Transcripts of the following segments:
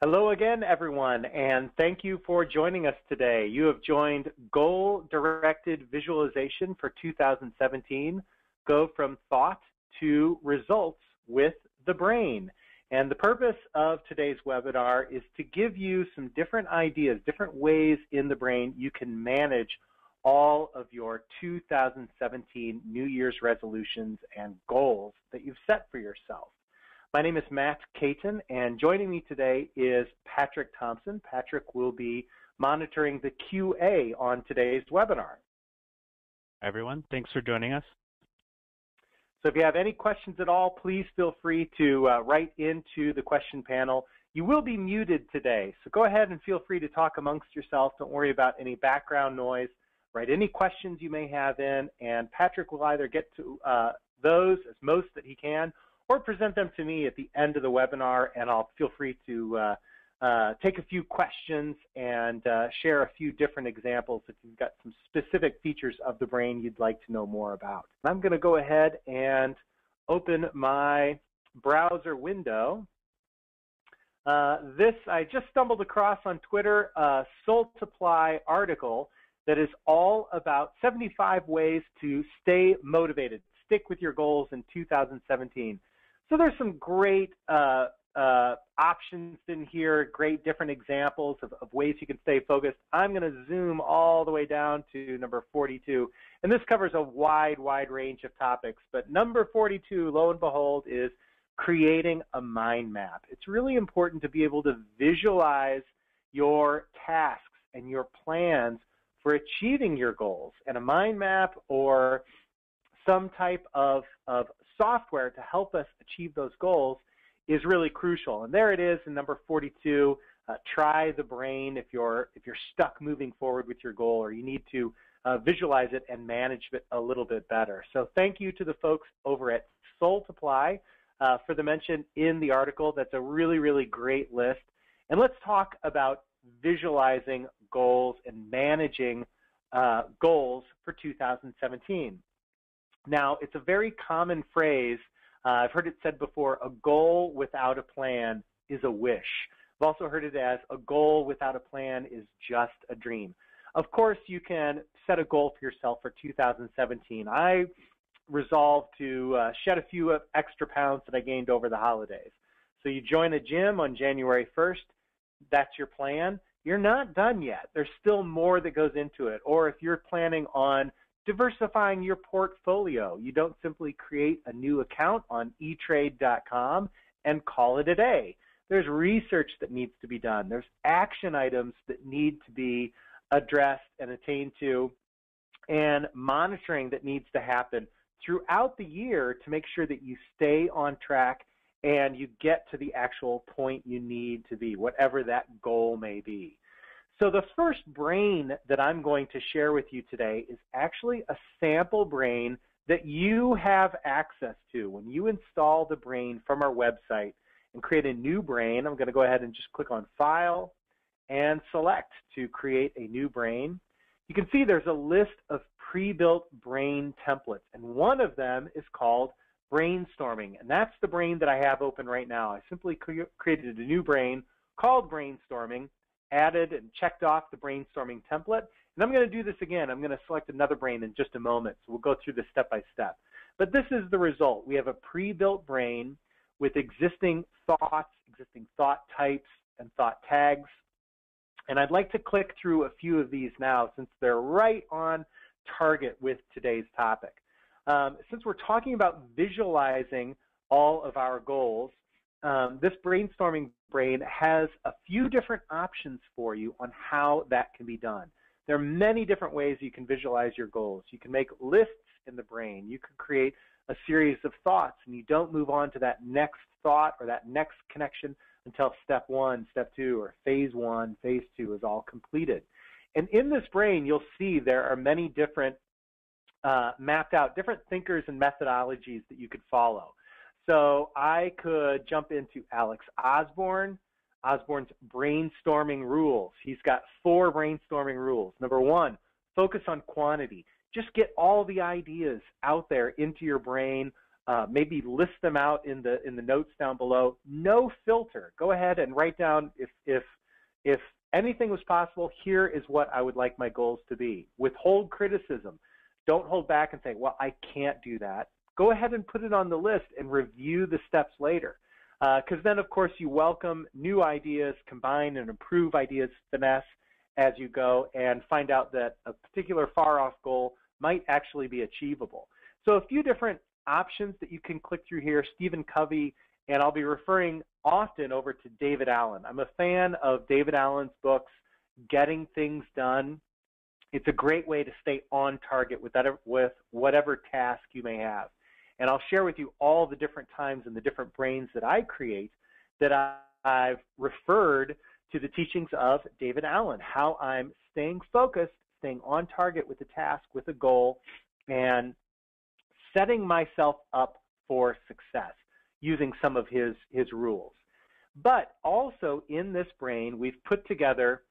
Hello again, everyone, and thank you for joining us today. You have joined Goal-Directed Visualization for 2017, Go from Thought to Results with the Brain. And the purpose of today's webinar is to give you some different ideas, different ways in the brain you can manage all of your 2017 New Year's resolutions and goals that you've set for yourself. My name is Matt Caton, and joining me today is Patrick Thompson. Patrick will be monitoring the QA on today's webinar. Hi, everyone. Thanks for joining us. So if you have any questions at all, please feel free to write into the question panel. You will be muted today, so go ahead and feel free to talk amongst yourself. Don't worry about any background noise. Write any questions you may have in, and Patrick will either get to those as most that he can, or present them to me at the end of the webinar, and I'll feel free to take a few questions and share a few different examples if you've got some specific features of the brain you'd like to know more about. I'm going to go ahead and open my browser window. This I just stumbled across on Twitter, a Soultiply article that is all about 75 ways to stay motivated, stick with your goals in 2017. So there's some great options in here, great different examples of ways you can stay focused. I'm going to zoom all the way down to number 42, and this covers a wide range of topics. But number 42, lo and behold, is creating a mind map. It's really important to be able to visualize your tasks and your plans for achieving your goals, and a mind map or some type of software to help us achieve those goals is really crucial. And there it is in number 42. Try TheBrain if you're stuck moving forward with your goal, or you need to visualize it and manage it a little bit better. So thank you to the folks over at Soultiply for the mention in the article. That's a really great list. And let's talk about visualizing goals and managing goals for 2017. Now, it's a very common phrase. I've heard it said before, a goal without a plan is a wish. I've also heard it as a goal without a plan is just a dream. Of course, you can set a goal for yourself for 2017. I resolved to shed a few extra pounds that I gained over the holidays. So you join a gym on January 1st. That's your plan. You're not done yet. There's still more that goes into it. Or if you're planning on diversifying your portfolio, you don't simply create a new account on etrade.com and call it a day. There's research that needs to be done. There's action items that need to be addressed and attained to, and monitoring that needs to happen throughout the year to make sure that you stay on track and you get to the actual point you need to be, whatever that goal may be. So the first brain that I'm going to share with you today is actually a sample brain that you have access to. When you install the brain from our website and create a new brain, I'm going to go ahead and just click on File and select to create a new brain. You can see there's a list of pre-built brain templates, and one of them is called Brainstorming, and that's the brain that I have open right now. I simply created a new brain called Brainstorming, added and checked off the brainstorming template. And I'm going to do this again. I'm going to select another brain in just a moment. So we'll go through this step by step. But this is the result. We have a pre-built brain with existing thoughts, existing thought types, and thought tags. And I'd like to click through a few of these now since they're right on target with today's topic. Since we're talking about visualizing all of our goals, this brainstorming brain has a few different options for you on how that can be done. There are many different ways you can visualize your goals. You can make lists in the brain. You can create a series of thoughts, and you don't move on to that next thought or that next connection until step 1, step 2, or phase 1, phase 2 is all completed. And in this brain, you'll see there are many different mapped out, different thinkers and methodologies that you could follow. So I could jump into Alex Osborne's brainstorming rules. He's got 4 brainstorming rules. Number 1, focus on quantity. Just get all the ideas out there into your brain maybe list them out in the notes down below. No filter. Go ahead and write down if anything was possible, here is what I would like my goals to be. Withhold criticism. Don't hold back and say, well, I can't do that. Go ahead and put it on the list and review the steps later. Because then, of course, you welcome new ideas, combine and improve ideas, finesse as you go, and find out that a particular far-off goal might actually be achievable. So a few different options that you can click through here. Stephen Covey, and I'll be referring often over to David Allen. I'm a fan of David Allen's books, Getting Things Done. It's a great way to stay on target with whatever task you may have. And I'll share with you all the different times and the different brains that I create that I've referred to the teachings of David Allen, how I'm staying focused, staying on target with a task, with a goal, and setting myself up for success using some of his rules. But also in this brain, we've put together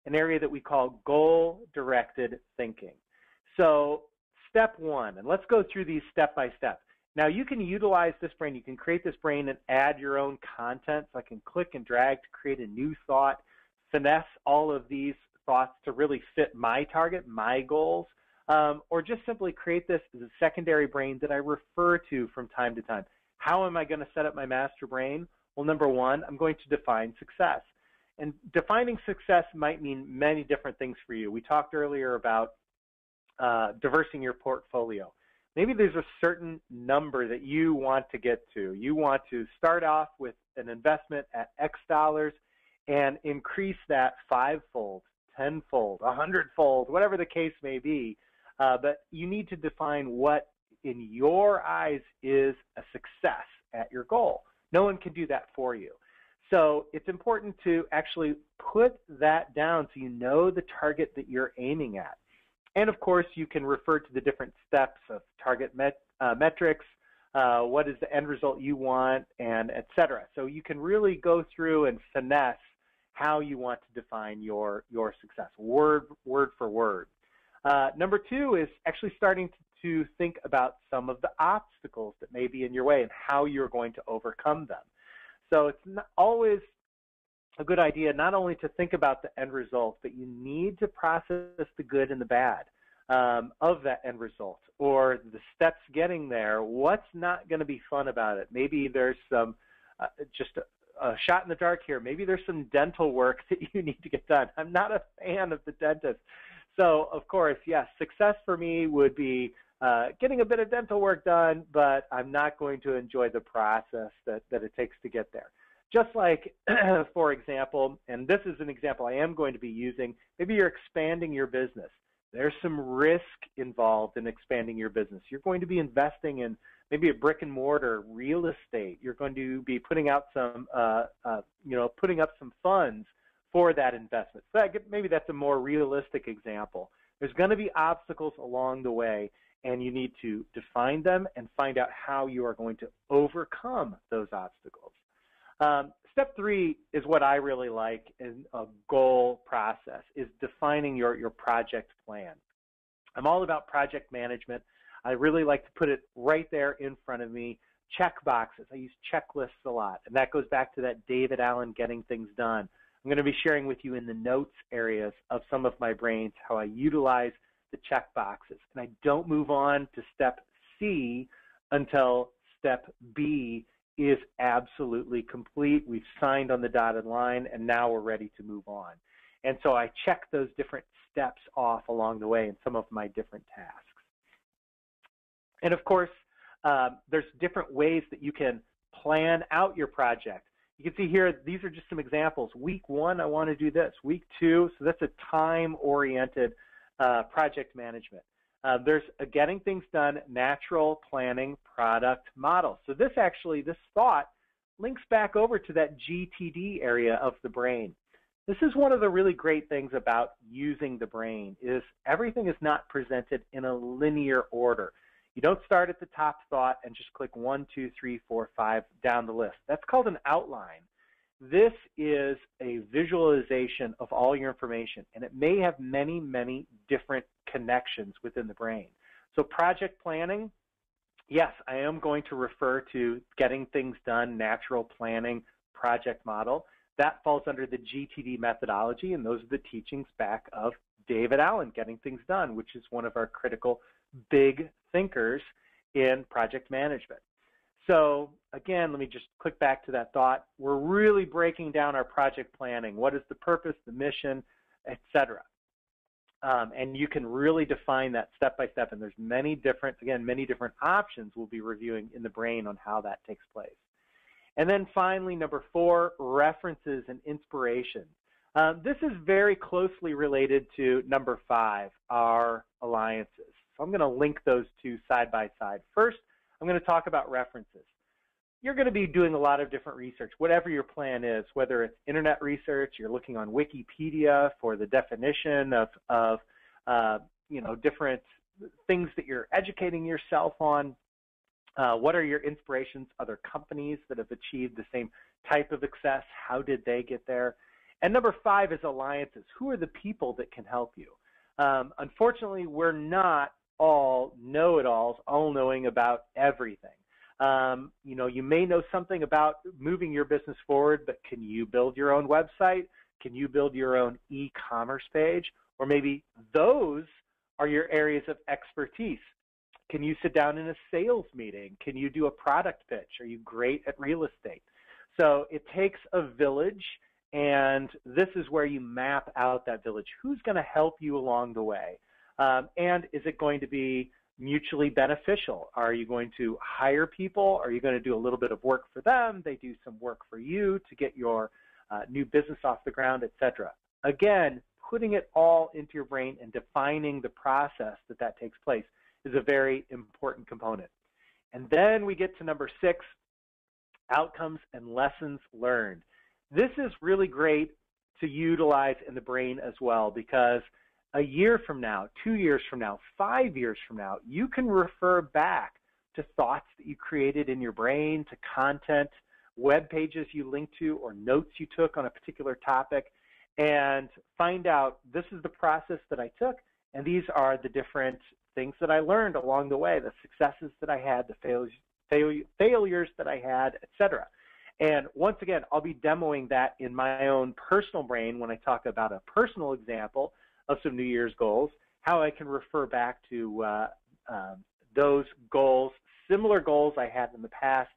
an area that we call goal-directed thinking. So step one, and let's go through these step by step. Now you can utilize this brain, you can create this brain and add your own content. So I can click and drag to create a new thought, finesse all of these thoughts to really fit my target, my goals, or just simply create this as a secondary brain that I refer to from time to time. How am I going to set up my master brain? Well, number one, I'm going to define success. And defining success might mean many different things for you. We talked earlier about diversing your portfolio. Maybe there's a certain number that you want to get to. You want to start off with an investment at X dollars and increase that 5-fold, 10-fold, 100-fold, whatever the case may be. But you need to define what, in your eyes, is a success at your goal. No one can do that for you. So it's important to actually put that down so you know the target that you're aiming at. And of course, you can refer to the different steps of target metrics, what is the end result you want, and et cetera. So you can really go through and finesse how you want to define your success, word for word. Number two is actually starting to think about some of the obstacles that may be in your way and how you're going to overcome them. So it's not always a good idea not only to think about the end result, but you need to process the good and the bad of that end result, or the steps getting there. What's not going to be fun about it? Maybe there's some just a shot in the dark here. Maybe there's some dental work that you need to get done. I'm not a fan of the dentist. So, of course, yes, success for me would be getting a bit of dental work done, but I'm not going to enjoy the process that it takes to get there. Just like, for example, and this is an example I am going to be using, maybe you're expanding your business. There's some risk involved in expanding your business. You're going to be investing in maybe a brick and mortar real estate. You're going to be putting out some, putting up some funds for that investment. So maybe that's a more realistic example. There's going to be obstacles along the way, and you need to define them and find out how you are going to overcome those obstacles. Step three is what I really like in a goal process, is defining your project plan. I'm all about project management. I really like to put it right there in front of me. Check boxes. I use checklists a lot, and that goes back to that David Allen Getting Things Done. I'm going to be sharing with you in the notes areas of some of my brains how I utilize the check boxes. And I don't move on to step C until step B is absolutely complete. We've signed on the dotted line, and now we're ready to move on. And so I check those different steps off along the way in some of my different tasks. And of course, there's different ways that you can plan out your project. You can see here, these are just some examples. Week one, I want to do this. Week two, so that's a time-oriented project management. There's a Getting Things Done natural planning product model. So this thought links back over to that GTD area of the brain. This is one of the really great things about using the brain, is everything is not presented in a linear order. You don't start at the top thought and just click 1, 2, 3, 4, 5 down the list. That's called an outline. This is a visualization of all your information, and it may have many, many different connections within the brain. So project planning, yes, I am going to refer to Getting Things Done, Natural Planning Project Model. That falls under the GTD methodology, and those are the teachings back of David Allen, Getting Things Done, which is one of our critical big thinkers in project management. So again, let me just click back to that thought. We're really breaking down our project planning. What is the purpose, the mission, etc. And you can really define that step by step. And there's many different options we'll be reviewing in the brain on how that takes place. And then finally, number 4, references and inspiration. This is very closely related to number 5, our alliances. So I'm going to link those two side by side. First, I'm going to talk about references. You're going to be doing a lot of different research, whatever your plan is, whether it's internet research, you're looking on Wikipedia for the definition of different things that you're educating yourself on. What are your inspirations? Other companies that have achieved the same type of success, how did they get there? And number 5 is alliances. Who are the people that can help you? Unfortunately, we're not all know-it-alls, all-knowing about everything. You may know something about moving your business forward, but can you build your own website? Can you build your own e-commerce page? Or maybe those are your areas of expertise. Can you sit down in a sales meeting? Can you do a product pitch? Are you great at real estate? So it takes a village, and this is where you map out that village. Who's going to help you along the way? And is it going to be mutually beneficial? Are you going to hire people? Are you going to do a little bit of work for them? They do some work for you to get your new business off the ground, etc. Again, putting it all into your brain and defining the process that takes place is a very important component. And then we get to number 6, outcomes and lessons learned. This is really great to utilize in the brain as well, because a year from now, 2 years from now, 5 years from now, you can refer back to thoughts that you created in your brain, to content, web pages you linked to, or notes you took on a particular topic, and find out this is the process that I took, and these are the different things that I learned along the way, the successes that I had, the failures that I had, etc. And once again, I'll be demoing that in my own personal brain when I talk about a personal example of some New Year's goals, how I can refer back to those goals, similar goals I had in the past,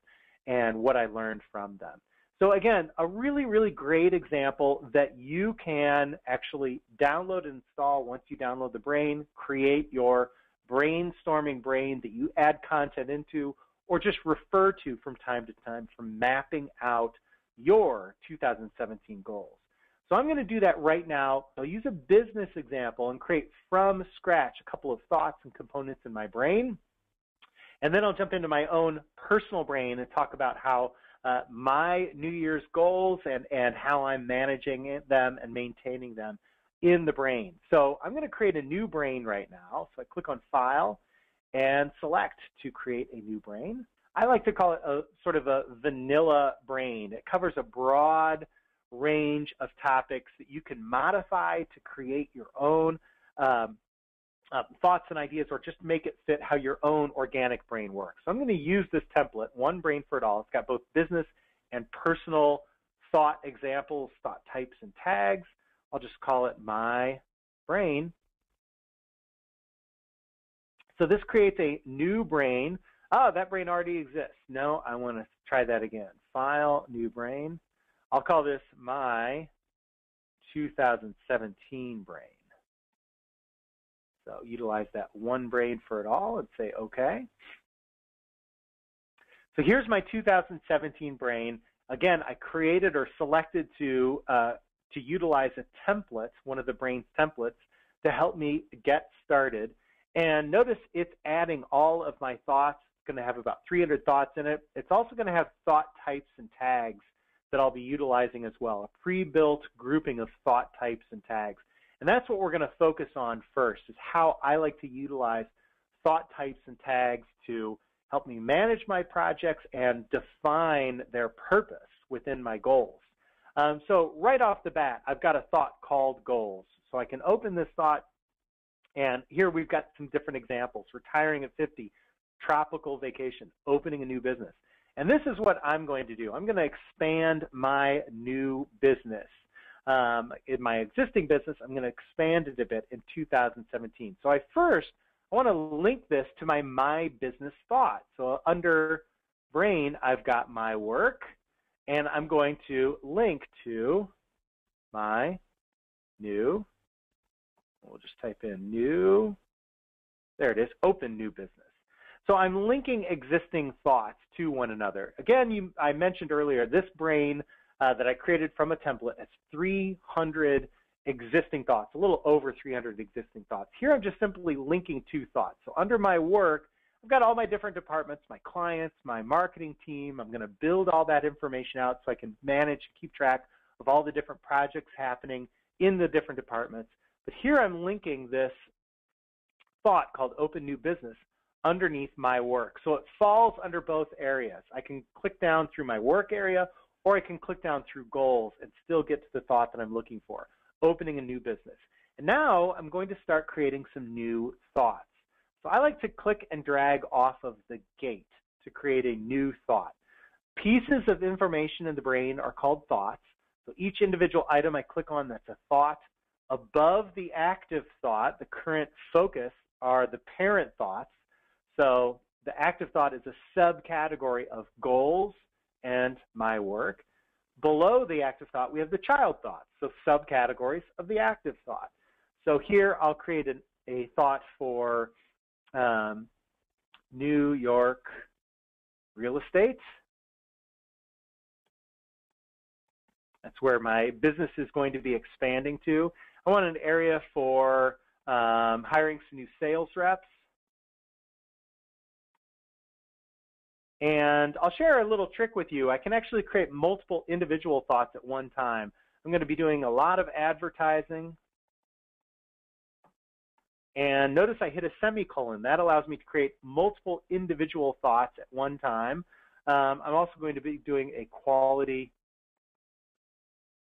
and what I learned from them. So again, a really, really great example that you can actually download and install once you download the brain, create your brainstorming brain that you add content into, or just refer to from time to time for mapping out your 2017 goals. So I'm going to do that right now. I'll use a business example and create from scratch a couple of thoughts and components in my brain. And then I'll jump into my own personal brain and talk about how my New Year's goals and how I'm managing them and maintaining them in the brain. So I'm going to create a new brain right now. So I click on File and select to create a new brain. I like to call it a sort of a vanilla brain. It covers a broad range of topics that you can modify to create your own thoughts and ideas, or just make it fit how your own organic brain works. So I'm going to use this template, One Brain for It All. It's got both business and personal thought examples, thought types, and tags. I'll just call it My Brain. So this creates a new brain. Oh, that brain already exists. No, I want to try that again. File, New Brain. I'll call this My 2017 Brain. So utilize that One Brain for It All and say OK. So here's my 2017 brain. Again, I created or selected to utilize a template, one of the brain's templates, to help me get started. And notice it's adding all of my thoughts. It's going to have about 300 thoughts in it. It's also going to have thought types and tags that I'll be utilizing as well, a pre-built grouping of thought types and tags. And that's what we're going to focus on first, is how I like to utilize thought types and tags to help me manage my projects and define their purpose within my goals. So right off the bat, I've got a thought called goals. So I can open this thought, and here we've got some different examples. Retiring at 50, tropical vacation, opening a new business. And this is what I'm going to do. I'm going to expand my new business. In my existing business, I'm going to expand it a bit in 2017. So I want to link this to my business thought. So under Brain, I've got my work, and I'm going to link to my new, we'll just type in new, there it is, open new business. So I'm linking existing thoughts to one another. Again, I mentioned earlier, this Brain that I created from a template has 300 existing thoughts, a little over 300 existing thoughts. Here I'm just simply linking two thoughts. So under my work, I've got all my different departments, my clients, my marketing team. I'm going to build all that information out so I can manage, keep track of all the different projects happening in the different departments. But here I'm linking this thought called open new business underneath my work. So it falls under both areas. I can click down through my work area, or I can click down through goals and still get to the thought that I'm looking for, opening a new business. And now I'm going to start creating some new thoughts. So I like to click and drag off of the gate to create a new thought. Pieces of information in the brain are called thoughts. So each individual item I click on, that's a thought. Above the active thought, the current focus, are the parent thoughts. So the active thought is a subcategory of goals and my work. Below the active thought, we have the child thoughts, so subcategories of the active thought. So here I'll create a thought for New York real estate. That's where my business is going to be expanding to. I want an area for hiring some new sales reps. And I'll share a little trick with you. I can actually create multiple individual thoughts at one time. I'm going to be doing a lot of advertising. And notice I hit a semicolon. That allows me to create multiple individual thoughts at one time. I'm also going to be doing a quality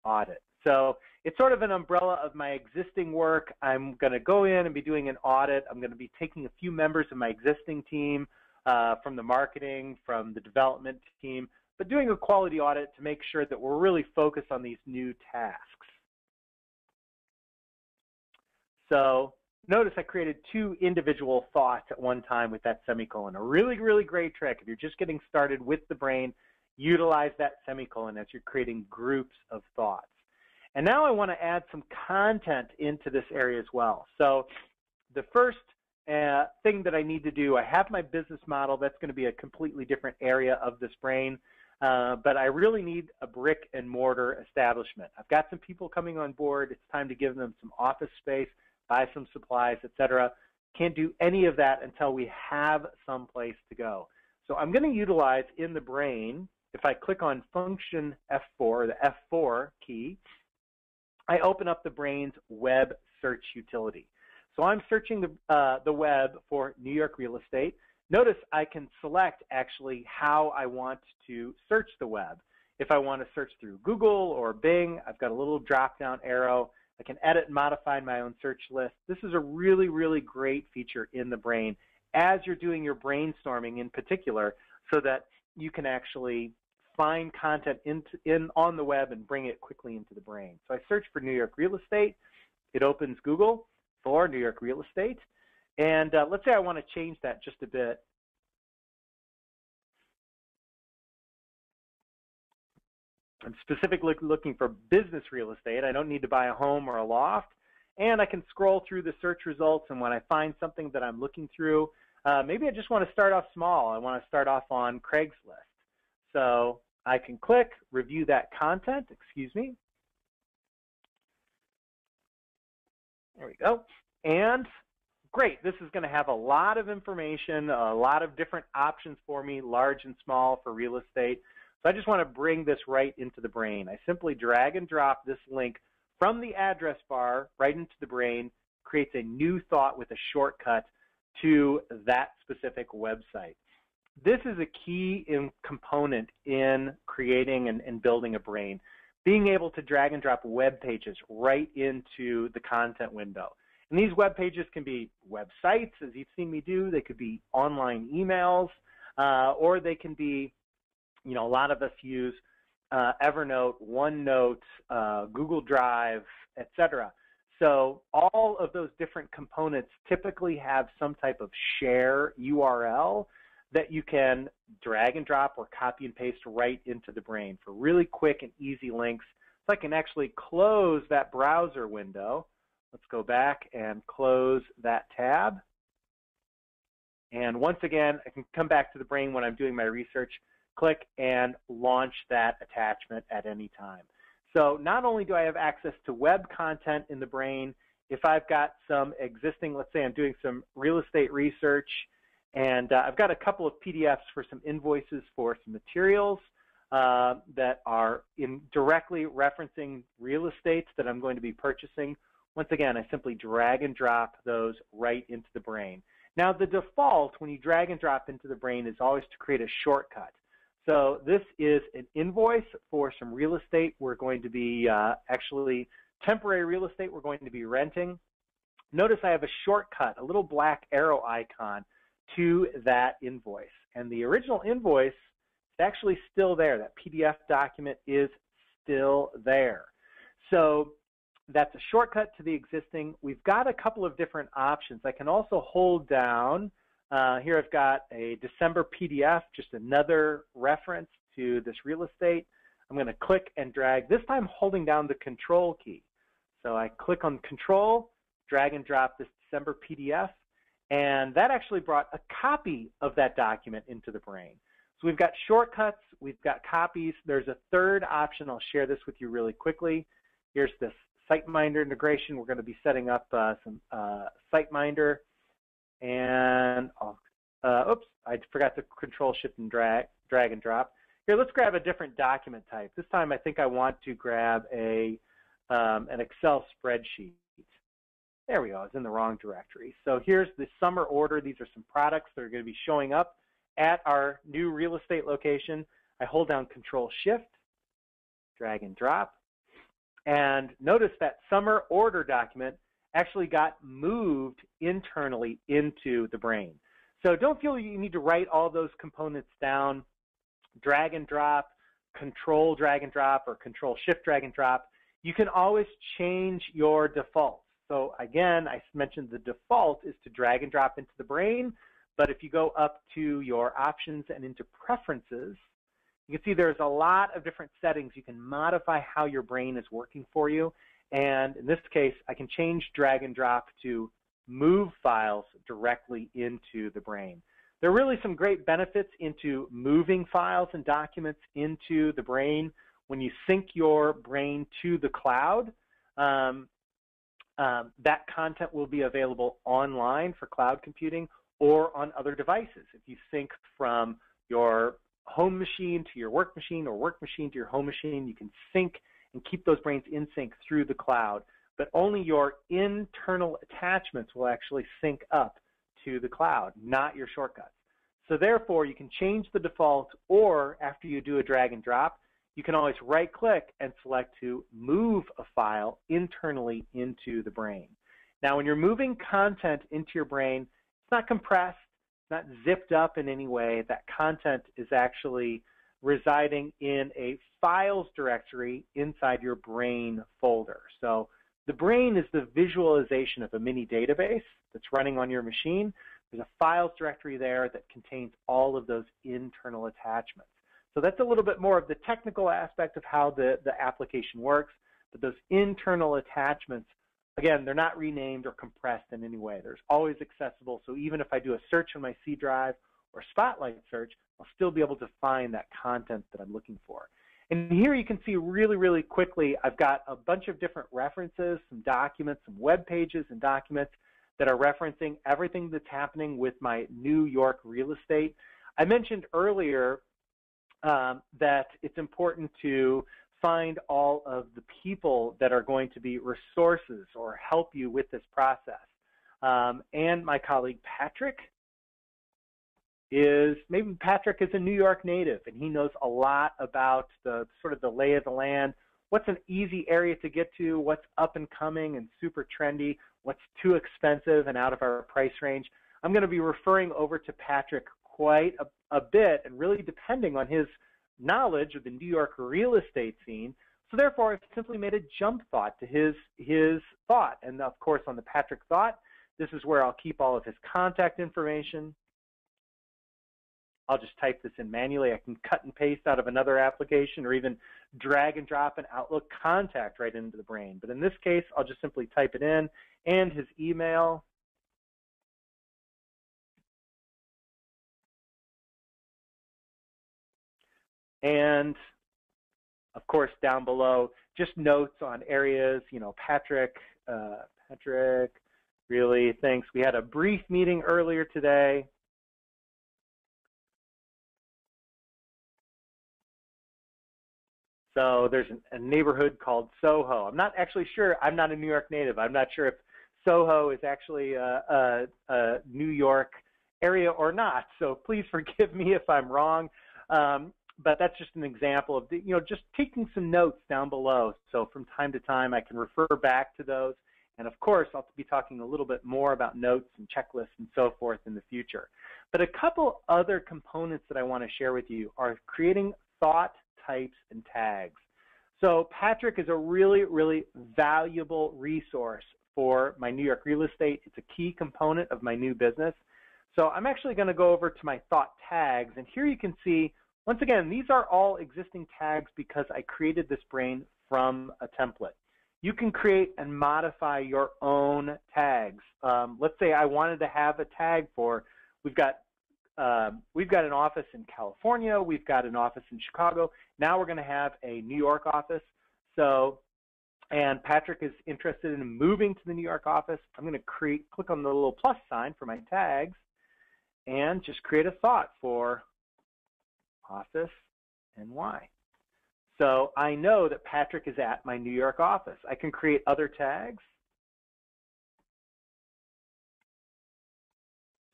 audit. So it's sort of an umbrella of my existing work. I'm going to go in and be doing an audit. I'm going to be taking a few members of my existing team from the marketing, from the development team, but doing a quality audit to make sure that we're really focused on these new tasks. So notice I created two individual thoughts at one time with that semicolon. A really, really great trick. If you're just getting started with the brain, utilize that semicolon as you're creating groups of thoughts. And now I want to add some content into this area as well. So the first thing that I need to do, I have my business model. That's going to be a completely different area of this brain. But I really need a brick and mortar establishment. I've got some people coming on board. It's time to give them some office space, buy some supplies, etc. Can't do any of that until we have some place to go. So I'm going to utilize in the brain, if I click on function F4, the F4 key, I open up the brain's web search utility. So I'm searching the web for New York real estate. Notice I can select actually how I want to search the web. If I want to search through Google or Bing, I've got a little drop-down arrow. I can edit and modify my own search list. This is a really, really great feature in the brain as you're doing your brainstorming in particular, so that you can actually find content on the web and bring it quickly into the brain. So I search for New York real estate. It opens Google for New York real estate. And let's say I want to change that just a bit. I'm specifically looking for business real estate. I don't need to buy a home or a loft. And I can scroll through the search results, and when I find something that I'm looking through, maybe I just want to start off small. I want to start off on Craigslist. So I can click, review that content, excuse me. There we go. And great, this is going to have a lot of information, a lot of different options for me, large and small for real estate. So I just want to bring this right into the brain. I simply drag and drop this link from the address bar right into the brain, creates a new thought with a shortcut to that specific website. This is a key component in creating and building a brain, being able to drag and drop web pages right into the content window. And these web pages can be websites, as you've seen me do. They could be online emails, or they can be, a lot of us use Evernote, OneNote, Google Drive, etc. So all of those different components typically have some type of share URL that you can drag and drop or copy and paste right into the Brain for really quick and easy links. So I can actually close that browser window. Let's go back and close that tab. And once again, I can come back to the Brain when I'm doing my research, click and launch that attachment at any time. So not only do I have access to web content in the Brain, if I've got some existing, let's say I'm doing some real estate research, and I've got a couple of PDFs for some invoices for some materials that are directly referencing real estate that I'm going to be purchasing. Once again, I simply drag and drop those right into the Brain. Now, the default when you drag and drop into the Brain is always to create a shortcut. So this is an invoice for some real estate. We're going to be actually temporary real estate we're going to be renting. Notice I have a shortcut, a little black arrow icon to that invoice. And the original invoice is actually still there. That PDF document is still there. So that's a shortcut to the existing. We've got a couple of different options. I can also hold down, here I've got a December PDF, just another reference to this real estate. I'm going to click and drag, this time holding down the Control key. So I click on Control, drag and drop this December PDF, and that actually brought a copy of that document into the Brain. So we've got shortcuts, we've got copies. There's a third option. I'll share this with you really quickly. Here's this SiteMinder integration. We're going to be setting up some SiteMinder, and oops, I forgot to Control Shift and drag and drop. Here, let's grab a different document type. This time I think I want to grab an Excel spreadsheet. There we go, it's in the wrong directory. So here's the summer order. These are some products that are going to be showing up at our new real estate location. I hold down Control Shift, drag and drop, and notice that summer order document actually got moved internally into the Brain. So don't feel you need to write all those components down. Drag and drop, Control drag and drop, or Control Shift drag and drop. You can always change your defaults. So again, I mentioned the default is to drag and drop into the Brain, but if you go up to your options and into preferences, you can see there's a lot of different settings. You can modify how your Brain is working for you. And in this case, I can change drag and drop to move files directly into the Brain. There are really some great benefits into moving files and documents into the Brain. When you sync your Brain to the cloud, that content will be available online for cloud computing or on other devices. If you sync from your home machine to your work machine or work machine to your home machine, you can sync and keep those Brains in sync through the cloud, but only your internal attachments will actually sync up to the cloud, not your shortcuts. So therefore, you can change the default, or after you do a drag and drop, you can always right-click and select to move a file internally into the Brain. Now, when you're moving content into your Brain, it's not compressed, it's not zipped up in any way. That content is actually residing in a files directory inside your Brain folder. So the Brain is the visualization of a mini database that's running on your machine. There's a files directory there that contains all of those internal attachments. So that's a little bit more of the technical aspect of how the application works, but those internal attachments, again, they're not renamed or compressed in any way. They're always accessible, so even if I do a search on my C drive or Spotlight search, I'll still be able to find that content that I'm looking for. And here you can see really, really quickly, I've got a bunch of different references, some documents, some web pages and documents that are referencing everything that's happening with my New York real estate. I mentioned earlier that it's important to find all of the people that are going to be resources or help you with this process. And my colleague Patrick is a New York native, and he knows a lot about the sort of the lay of the land, what's an easy area to get to, what's up and coming and super trendy, what's too expensive and out of our price range. I'm going to be referring over to Patrick quite a bit, and really depending on his knowledge of the New York real estate scene. So therefore, I've simply made a jump thought to his thought. And of course, on the Patrick thought, this is where I'll keep all of his contact information. I'll just type this in manually. I can cut and paste out of another application, or even drag and drop an Outlook contact right into the Brain. But in this case, I'll just simply type it in, and his email. And of course, down below, just notes on areas. Patrick really thinks we had a brief meeting earlier today. So there's a neighborhood called Soho. I'm not actually sure. I'm not a New York native. I'm not sure if Soho is actually a New York area or not. So please forgive me if I'm wrong. But that's just an example of, just taking some notes down below. So from time to time, I can refer back to those. And of course, I'll be talking a little bit more about notes and checklists and so forth in the future. But a couple other components that I want to share with you are creating thought types and tags. So Patrick is a really, really valuable resource for my New York real estate. It's a key component of my new business. So I'm actually going to go over to my thought tags. And here you can see, once again, these are all existing tags because I created this Brain from a template. You can create and modify your own tags. Let's say I wanted to have a tag for, we've got an office in California, we've got an office in Chicago. Now we're going to have a New York office. And Patrick is interested in moving to the New York office. I'm going to click on the little plus sign for my tags and just create a thought for office NY. So I know that Patrick is at my New York office. I can create other tags.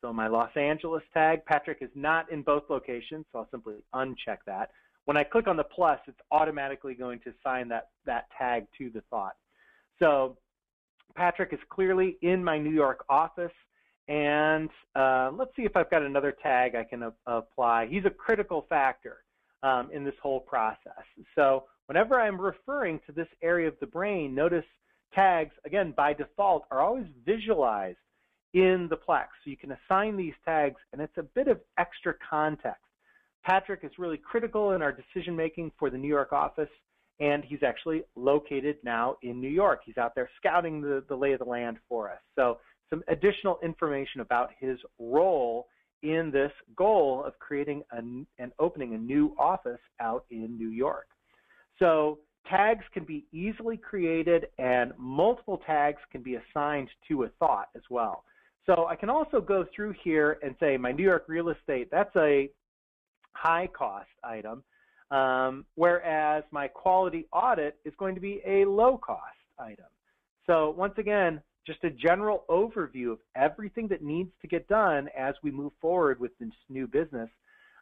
So my Los Angeles tag, Patrick is not in both locations, so I'll simply uncheck that. When I click on the plus, it's automatically going to assign that tag to the thought. So Patrick is clearly in my New York office. And let's see if I've got another tag I can apply. He's a critical factor in this whole process. So whenever I'm referring to this area of the Brain, notice tags, again, by default, are always visualized in the Plex. So you can assign these tags, and it's a bit of extra context. Patrick is really critical in our decision-making for the New York office, and he's actually located now in New York. He's out there scouting the lay of the land for us. So some additional information about his role in this goal of creating and opening a new office out in New York. So tags can be easily created, and multiple tags can be assigned to a thought as well. So I can also go through here and say my New York real estate, that's a high cost item, whereas my quality audit is going to be a low cost item. So once again, just a general overview of everything that needs to get done as we move forward with this new business.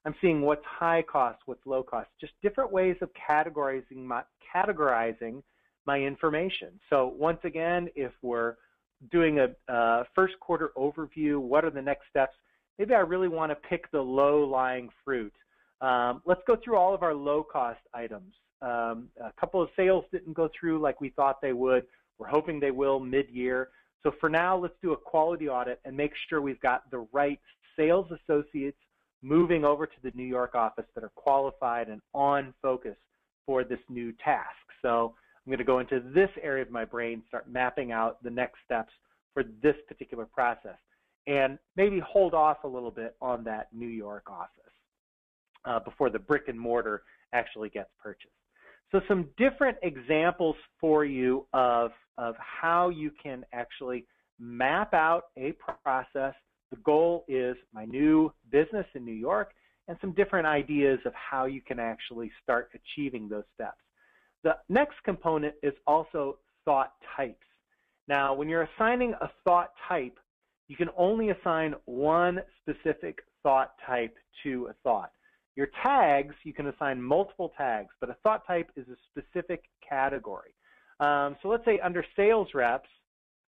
I'm seeing what's high cost, what's low cost, just different ways of categorizing my information. So once again, if we're doing a first quarter overview, what are the next steps? Maybe I really want to pick the low-lying fruit. Let's go through all of our low-cost items. A couple of sales didn't go through like we thought they would. We're hoping they will mid-year. So for now, let's do a quality audit and make sure we've got the right sales associates moving over to the New York office that are qualified and on focus for this new task. So I'm going to go into this area of my brain, start mapping out the next steps for this particular process, and maybe hold off a little bit on that New York office before the brick and mortar actually gets purchased. So some different examples for you of how you can actually map out a process. The goal is my new business in New York, and some different ideas of how you can actually start achieving those steps. The next component is also thought types. Now, when you're assigning a thought type, you can only assign one specific thought type to a thought. Your tags, you can assign multiple tags, but a thought type is a specific category. So let's say under sales reps,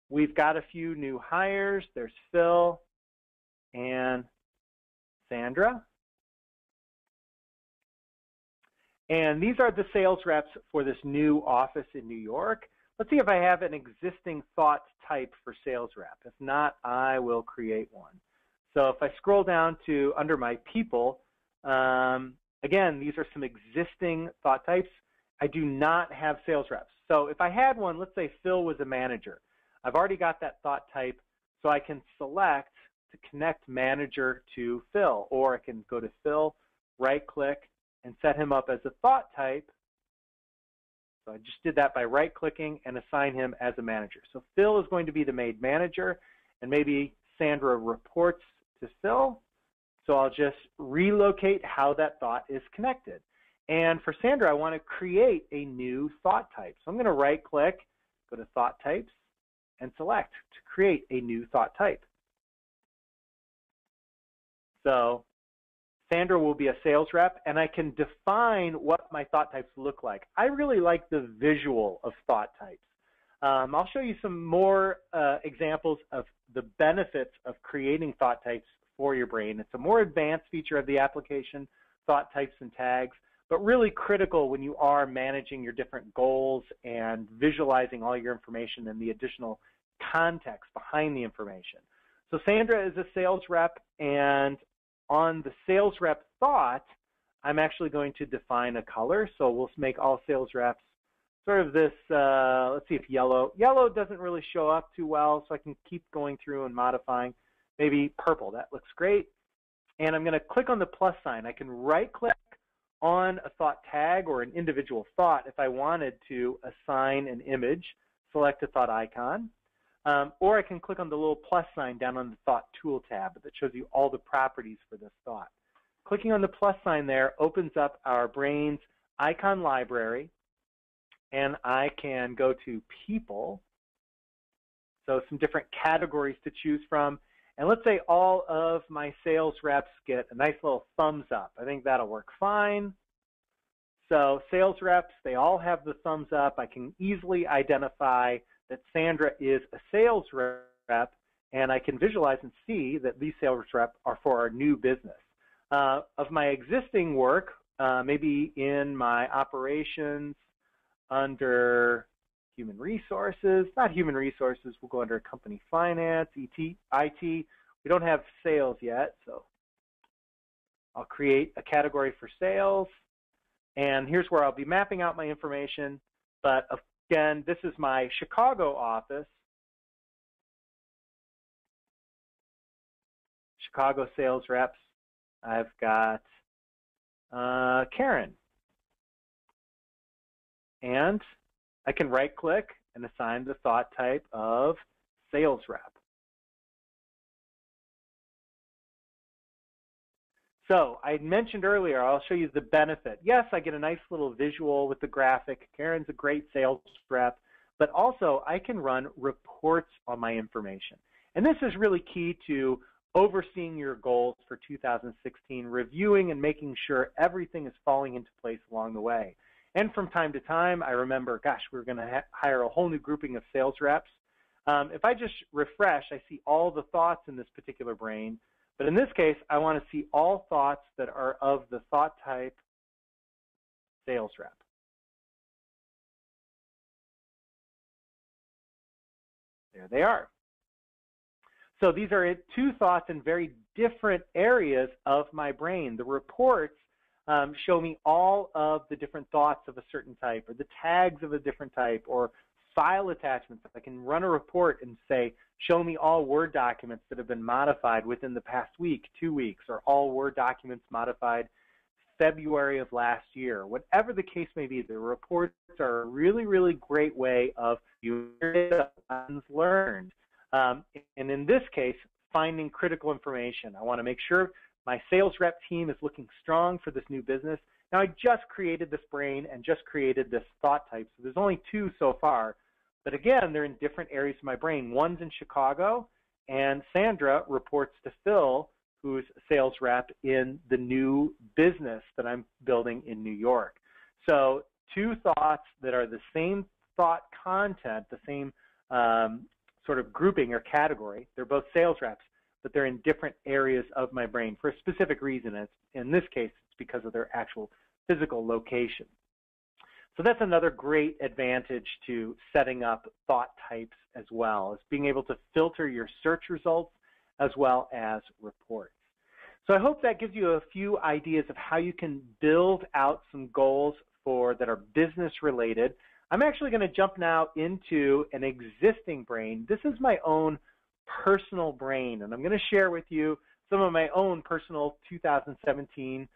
we've got a few new hires. There's Phil and Sandra. And these are the sales reps for this new office in New York. Let's see if I have an existing thought type for sales rep. If not, I will create one. So if I scroll down to under my people, again, these are some existing thought types. I do not have sales reps. So if I had one, let's say Phil was a manager. I've already got that thought type, so I can select to connect manager to Phil, or I can go to Phil, right-click, and set him up as a thought type. So I just did that by right-clicking and assign him as a manager. So Phil is going to be the made manager, and maybe Sandra reports to Phil. So I'll just relocate how that thought is connected. And for Sandra, I want to create a new thought type. So I'm going to right-click, go to Thought Types, and select to create a new thought type. So Sandra will be a sales rep, and I can define what my thought types look like. I really like the visual of thought types. I'll show you some more examples of the benefits of creating thought types for your brain. It's a more advanced feature of the application, thought types and tags, but really critical when you are managing your different goals and visualizing all your information and the additional context behind the information. So Sandra is a sales rep, and on the sales rep thought, I'm actually going to define a color. So we'll make all sales reps sort of this, let's see if yellow doesn't really show up too well, so I can keep going through and modifying. Maybe purple, that looks great. And I'm going to click on the plus sign. I can right-click on a thought tag or an individual thought if I wanted to assign an image, select a thought icon. Or I can click on the little plus sign down on the Thought Tool tab that shows you all the properties for this thought. Clicking on the plus sign there opens up our Brain's icon library, and I can go to People, so some different categories to choose from. And let's say all of my sales reps get a nice little thumbs up. I think that'll work fine. So sales reps, they all have the thumbs up. I can easily identify that Sandra is a sales rep, and I can visualize and see that these sales reps are for our new business. Of my existing work, maybe in my operations under human resources, not human resources, we'll go under company finance, IT. We don't have sales yet, so I'll create a category for sales, and here's where I'll be mapping out my information. But again, this is my Chicago office, Chicago sales reps. I've got Karen, and I can right-click and assign the thought type of sales rep. So I mentioned earlier, I'll show you the benefit. Yes, I get a nice little visual with the graphic. Karen's a great sales rep, but also I can run reports on my information. And this is really key to overseeing your goals for 2016, reviewing and making sure everything is falling into place along the way. And from time to time, I remember, gosh, we're going to hire a whole new grouping of sales reps. If I just refresh, I see all the thoughts in this particular brain. But in this case, I want to see all thoughts that are of the thought type sales rep. There they are. So these are two thoughts in very different areas of my brain. The reports show me all of the different thoughts of a certain type, or the tags of a different type, or file attachments. I can run a report and say, show me all Word documents that have been modified within the past week, 2 weeks, or all Word documents modified February of last year. Whatever the case may be, the reports are a really, really great way of lessons learned. And in this case, finding critical information. I want to make sure my sales rep team is looking strong for this new business. Now, I just created this brain and just created this thought type, so there's only two so far. But again, they're in different areas of my brain. One's in Chicago, and Sandra reports to Phil, who's a sales rep in the new business that I'm building in New York. So two thoughts that are the same thought content, the same sort of grouping or category. They're both sales reps, but they're in different areas of my brain for a specific reason. In this case, it's because of their actual physical location. So that's another great advantage to setting up thought types as well, is being able to filter your search results as well as reports. So I hope that gives you a few ideas of how you can build out some goals that are business related. I'm actually going to jump now into an existing brain. This is my own personal brain, and I'm going to share with you some of my own personal 2017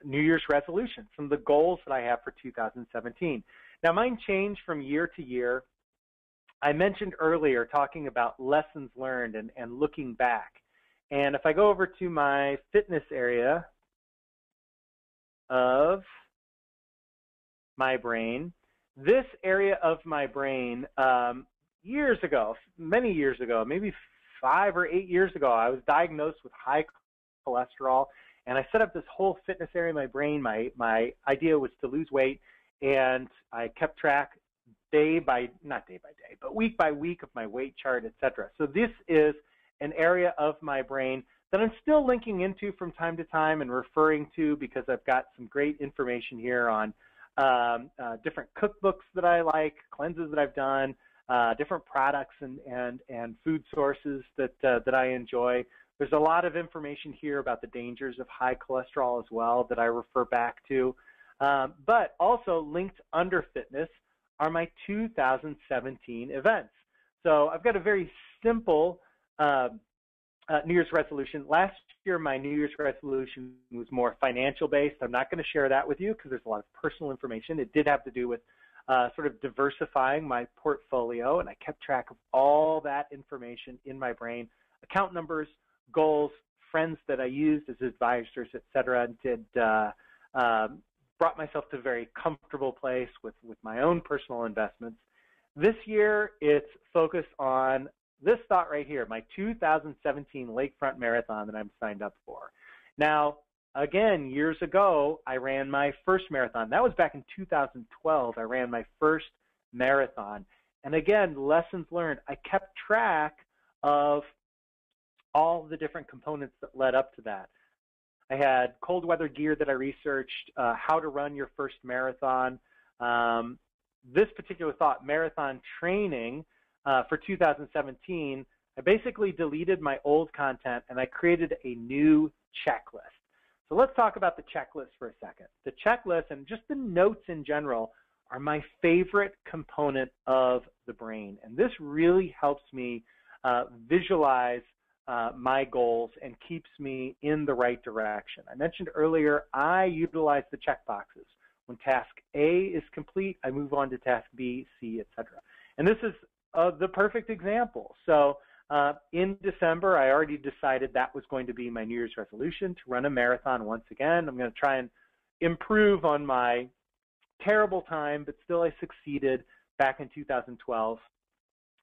New Year's resolutions, some of the goals that I have for 2017. Now, mine change from year to year. I mentioned earlier talking about lessons learned and looking back. And if I go over to my fitness area of my brain, this area of my brain, years ago, many years ago, maybe 5 or 8 years ago, I was diagnosed with high cholesterol, and I set up this whole fitness area in my brain. My idea was to lose weight, and I kept track not day by day, but week by week of my weight chart, etc. So this is an area of my brain that I'm still linking into from time to time and referring to, because I've got some great information here on different cookbooks that I like, cleanses that I've done, different products and food sources that I enjoy. There's a lot of information here about the dangers of high cholesterol as well that I refer back to. But also linked under fitness are my 2017 events. So I've got a very simple New Year's resolution. Last year, my New Year's resolution was more financial based. I'm not going to share that with you because there's a lot of personal information. It did have to do with sort of diversifying my portfolio, and I kept track of all that information in my brain, account numbers, goals, friends that I used as advisors, et cetera, and brought myself to a very comfortable place with my own personal investments. This year, it's focused on this thought right here, my 2017 Lakefront Marathon that I'm signed up for. Now, again, years ago, I ran my first marathon. That was back in 2012. I ran my first marathon. And again, lessons learned. I kept track of all the different components that led up to that. I had cold weather gear that I researched, how to run your first marathon. This particular thought, marathon training, for 2017, I basically deleted my old content and I created a new checklist. So let's talk about the checklist for a second. The checklist and just the notes in general are my favorite component of the brain. And this really helps me visualize my goals and keeps me in the right direction. I mentioned earlier, I utilize the checkboxes. When task A is complete, I move on to task B, C, etc. And this is the perfect example. So in December, I already decided that was going to be my New Year's resolution, to run a marathon once again. I'm going to try and improve on my terrible time, but still I succeeded back in 2012.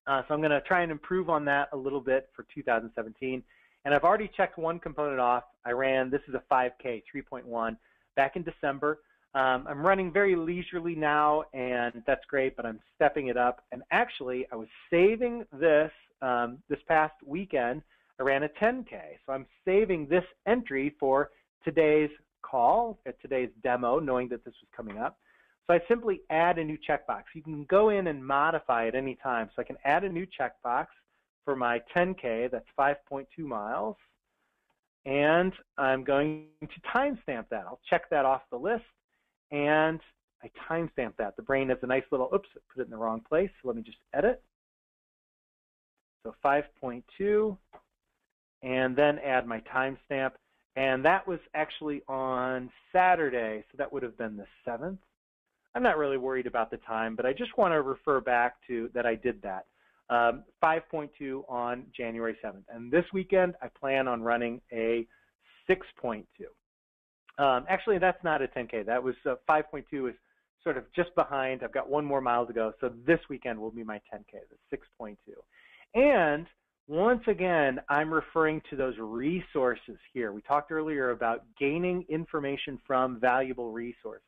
So I'm going to try and improve on that a little bit for 2017. And I've already checked one component off. I ran, this is a 5K, 3.1, back in December. I'm running very leisurely now, and that's great, but I'm stepping it up. And actually, I was saving this this past weekend. I ran a 10K. So I'm saving this entry for today's call, today's demo, knowing that this was coming up. So I simply add a new checkbox. You can go in and modify at any time. So I can add a new checkbox for my 10K, that's 5.2 miles. And I'm going to timestamp that. I'll check that off the list. And I timestamp that. The brain has a nice little, oops, I put it in the wrong place. So let me just edit. So 5.2, and then add my timestamp. And that was actually on Saturday, so that would have been the 7th. I'm not really worried about the time, but I just want to refer back to that I did that. 5.2 on January 7th. And this weekend, I plan on running a 6.2. Actually, that's not a 10K. That was 5.2 is sort of just behind. I've got one more mile to go. So this weekend will be my 10K, the 6.2. And once again, I'm referring to those resources here. We talked earlier about gaining information from valuable resources.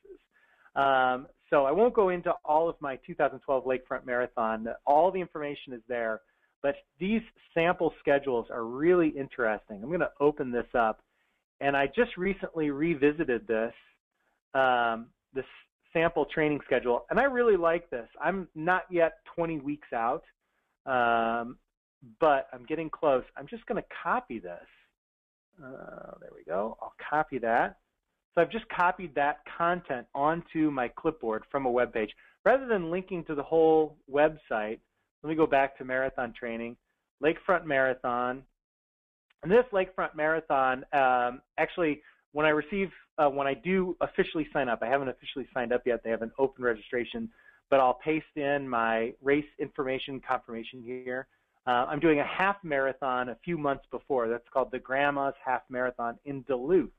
So I won't go into all of my 2012 Lakefront Marathon. All the information is there, but these sample schedules are really interesting. I'm going to open this up, and I just recently revisited this, this sample training schedule, and I really like this. I'm not yet 20 weeks out, but I'm getting close. I'm just going to copy this. There we go. I'll copy that. So I've just copied that content onto my clipboard from a web page. Rather than linking to the whole website, let me go back to marathon training, Lakefront Marathon. And this Lakefront Marathon, actually, when I do officially sign up, I haven't officially signed up yet. They have an open registration, but I'll paste in my race information confirmation here. I'm doing a half marathon a few months before. That's called the Grandma's Half Marathon in Duluth.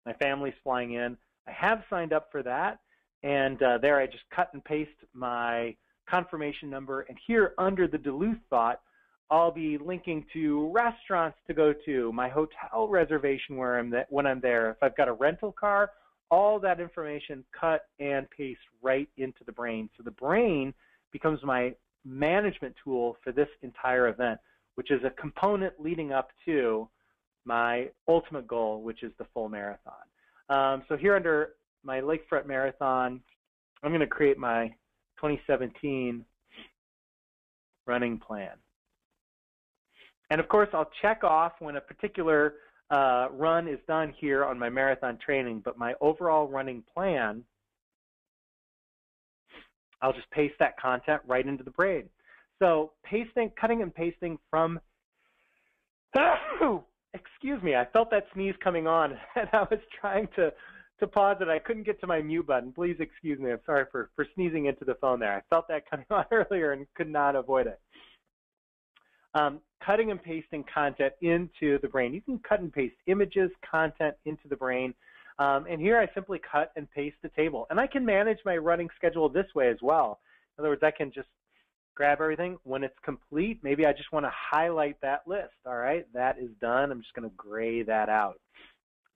My family's flying in. I have signed up for that, and there I just cut and paste my confirmation number. And here under the Duluth thought, I'll be linking to restaurants to go to, my hotel reservation when I'm there. If I've got a rental car, all that information cut and paste right into the Brain. So the Brain becomes my management tool for this entire event, which is a component leading up to my ultimate goal, which is the full marathon. So here under my Lakefront Marathon, I'm going to create my 2017 running plan. And of course, I'll check off when a particular run is done here on my marathon training, but my overall running plan, I'll just paste that content right into the Brain. So cutting and pasting from, excuse me, I felt that sneeze coming on, and I was trying to pause it. I couldn't get to my mute button. Please excuse me. I'm sorry for sneezing into the phone there. I felt that coming on earlier and could not avoid it. Cutting and pasting content into the Brain. You can cut and paste images, content into the Brain. And here I simply cut and paste the table. And I can manage my running schedule this way as well. In other words, I can just grab everything. When it's complete, maybe I just want to highlight that list. All right, that is done. I'm just going to gray that out.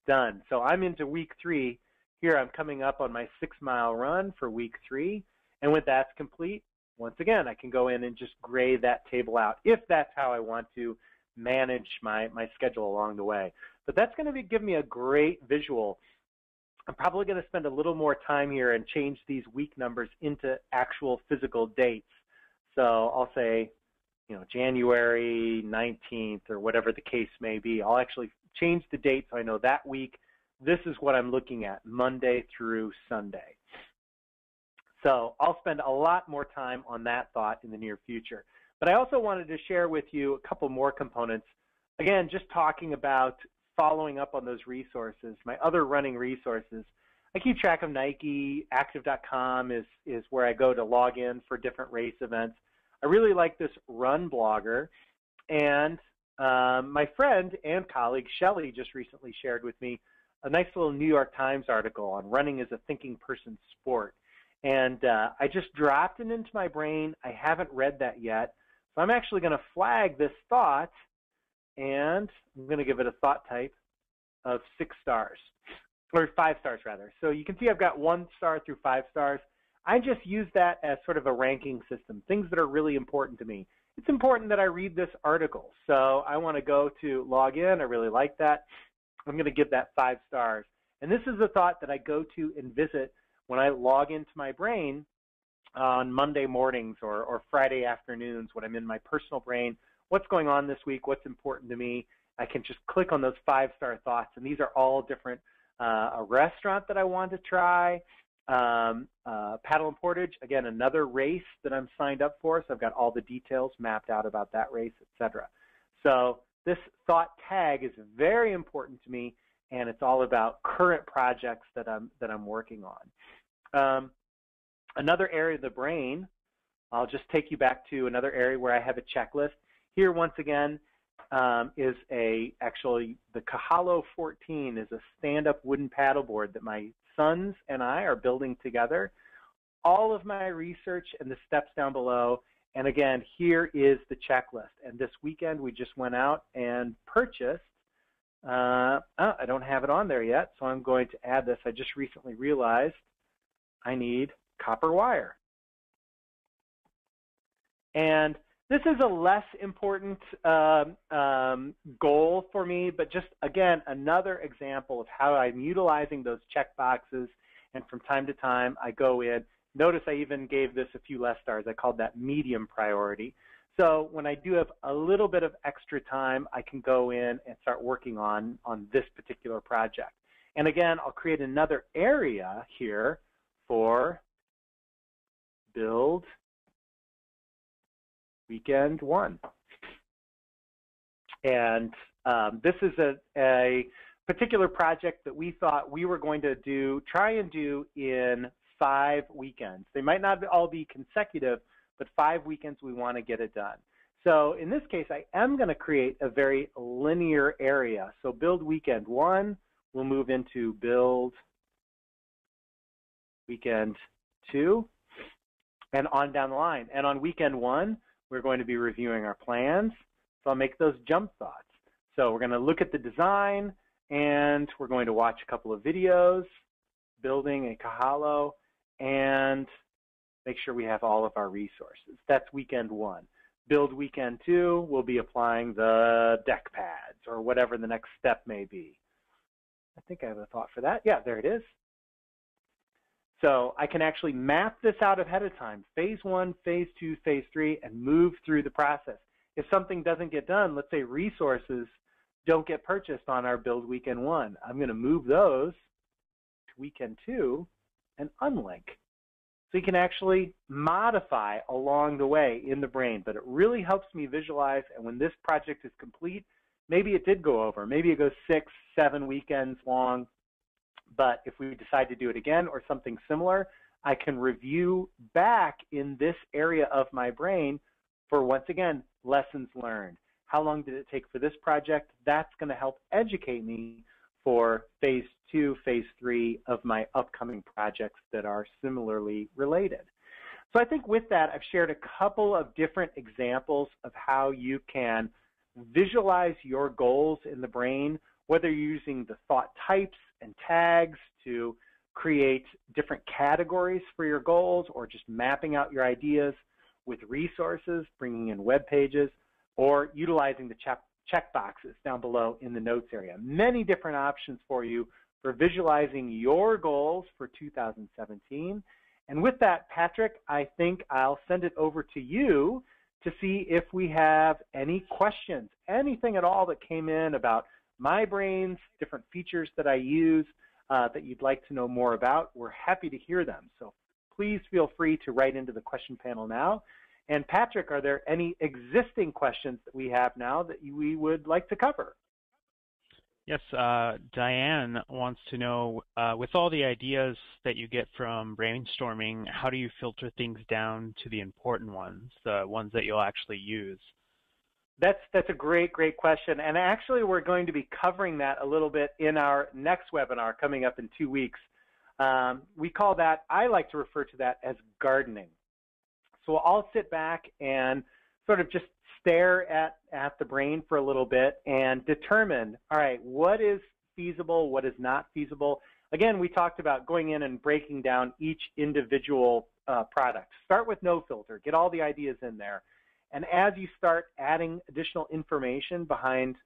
Done. So I'm into week 3. Here I'm coming up on my 6-mile run for week 3. And when that's complete, once again, I can go in and just gray that table out if that's how I want to manage my schedule along the way. But that's going to give me a great visual. I'm probably going to spend a little more time here and change these week numbers into actual physical dates. So I'll say, January 19th or whatever the case may be. I'll actually change the date so I know that week, this is what I'm looking at, Monday through Sunday. So I'll spend a lot more time on that thought in the near future. But I also wanted to share with you a couple more components. Again, just talking about following up on those resources, my other running resources. I keep track of Nike. Active.com is where I go to log in for different race events. I really like this Run Blogger. And my friend and colleague, Shelley, just recently shared with me a nice little New York Times article on running as a thinking person's sport. And I just dropped it into my Brain. I haven't read that yet. So I'm actually going to flag this thought, and I'm going to give it a thought type of 6 stars, or 5 stars rather. So you can see I've got 1 star through 5 stars. I just use that as sort of a ranking system, things that are really important to me. It's important that I read this article. So I want to go to log in. I really like that. I'm going to give that 5 stars. And this is a thought that I go to and visit when I log into my Brain on Monday mornings or Friday afternoons when I'm in my personal Brain. What's going on this week? What's important to me? I can just click on those 5-star thoughts, and these are all different. A restaurant that I want to try, Paddle and Portage, again, another race that I'm signed up for, so I've got all the details mapped out about that race, etc. So this thought tag is very important to me, and it's all about current projects that I'm working on. Another area of the Brain, I'll just take you back to another area where I have a checklist. Here, once again, is actually the Kahalo 14 is a stand-up wooden paddleboard that my sons and I are building together. All of my research and the steps down below, And again, here is the checklist. And this weekend, we just went out and purchased, I don't have it on there yet, so I'm going to add this. I just recently realized I need copper wire. And this is a less important goal for me, but just, again, another example of how I'm utilizing those checkboxes, and from time to time I go in. Notice I even gave this a few less stars. I called that medium priority. So when I do have a little bit of extra time, I can go in and start working on this particular project. And again, I'll create another area here for build weekend 1. And this is a particular project that we thought we were going to try and do in 5 weekends. They might not all be consecutive, but 5 weekends we want to get it done. So in this case, I am going to create a very linear area. So build weekend 1, we'll move into build weekend 2, and on down the line. And on weekend 1, we're going to be reviewing our plans. So I'll make those jump thoughts. So we're going to look at the design, and we're going to watch a couple of videos, building a Kahalo, and make sure we have all of our resources. That's weekend 1. Build weekend 2, we'll be applying the deck pads or whatever the next step may be. I think I have a thought for that. Yeah, there it is. So I can actually map this out ahead of time, phase 1, phase 2, phase 3, and move through the process. If something doesn't get done, let's say resources don't get purchased on our build weekend 1, I'm going to move those to weekend 2 and unlink. So you can actually modify along the way in the brain, but it really helps me visualize, and when this project is complete, maybe it did go over. Maybe it goes 6, 7 weekends long. But if we decide to do it again or something similar, I can review back in this area of my brain for, once again, lessons learned. How long did it take for this project? That's going to help educate me for phase 2, phase 3 of my upcoming projects that are similarly related. So I think with that, I've shared a couple of different examples of how you can visualize your goals in the brain, whether you're using the thought types and tags to create different categories for your goals, or just mapping out your ideas with resources, bringing in web pages, or utilizing the check boxes down below in the notes area. Many different options for you for visualizing your goals for 2017. And with that, Patrick, I think I'll send it over to you to see if we have any questions, anything at all that came in about my brains, different features that I use that you'd like to know more about. We're happy to hear them. So please feel free to write into the question panel now. And Patrick, are there any existing questions that we have now that we would like to cover? Yes, Diane wants to know, with all the ideas that you get from brainstorming, how do you filter things down to the important ones, the ones that you'll actually use? That's a great question. And actually, we're going to be covering that a little bit in our next webinar coming up in 2 weeks. We call that, I like to refer to that as gardening. So I'll sit back and sort of just stare at the brain for a little bit and determine, all right, what is feasible, what is not feasible. Again, we talked about going in and breaking down each individual product. Start with no filter, get all the ideas in there. And as you start adding additional information behind,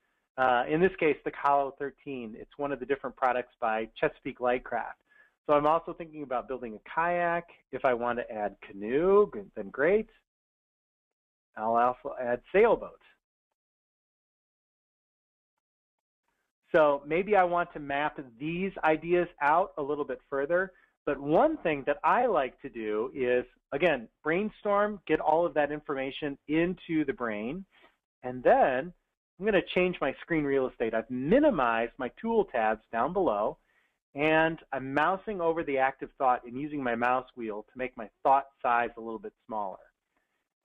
in this case, the Kahalo 13, it's one of the different products by Chesapeake Lightcraft. So I'm also thinking about building a kayak. If I want to add canoe, then great. I'll also add sailboat. So maybe I want to map these ideas out a little bit further. But one thing that I like to do is, again, brainstorm, get all of that information into the brain, and then I'm going to change my screen real estate. I've minimized my tool tabs down below, and I'm mousing over the active thought and using my mouse wheel to make my thought size a little bit smaller.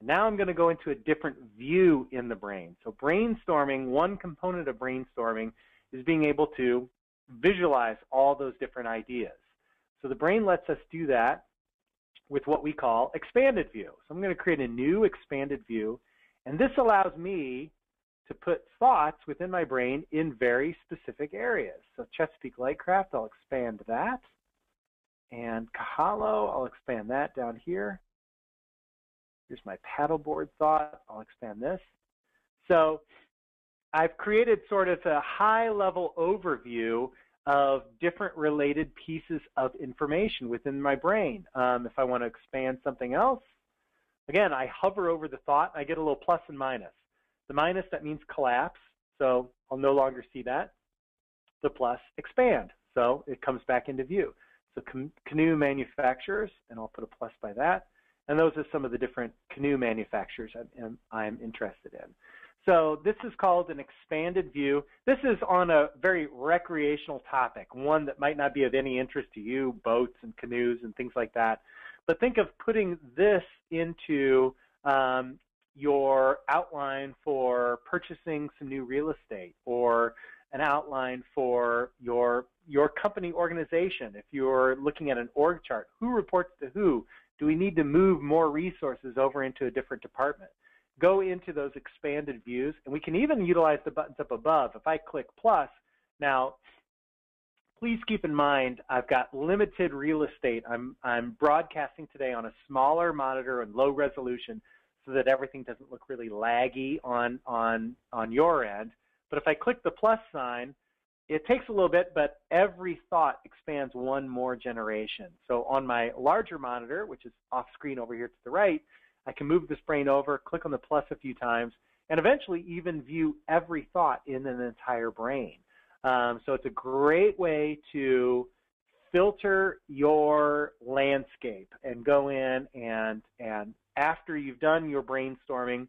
And now I'm going to go into a different view in the brain. So brainstorming, one component of brainstorming is being able to visualize all those different ideas. So the brain lets us do that with what we call expanded view. So I'm going to create a new expanded view, and this allows me to put thoughts within my brain in very specific areas. So Chesapeake Lightcraft, I'll expand that. And Kahalo, I'll expand that down here. Here's my paddleboard thought. I'll expand this. So I've created sort of a high-level overview of different related pieces of information within my brain. If I want to expand something else, again, I hover over the thought. I get a little plus and minus. The minus, that means collapse, so I'll no longer see that. The plus, expand, so it comes back into view. So canoe manufacturers, and I'll put a plus by that. And those are some of the different canoe manufacturers I'm interested in. So this is called an expanded view. This is on a very recreational topic, one that might not be of any interest to you, boats and canoes and things like that. But think of putting this into your outline for purchasing some new real estate, or an outline for your company organization. If you're looking at an org chart, who reports to who? Do we need to move more resources over into a different department? Go into those expanded views, and we can even utilize the buttons up above. If I click plus, now please keep in mind I've got limited real estate. I'm broadcasting today on a smaller monitor and low resolution so that everything doesn't look really laggy on your end. But if I click the plus sign, it takes a little bit, but every thought expands one more generation. So on my larger monitor, which is off screen over here to the right, I can move this brain over, click on the plus a few times, and eventually even view every thought in an entire brain. So it's a great way to filter your landscape and go in and after you've done your brainstorming,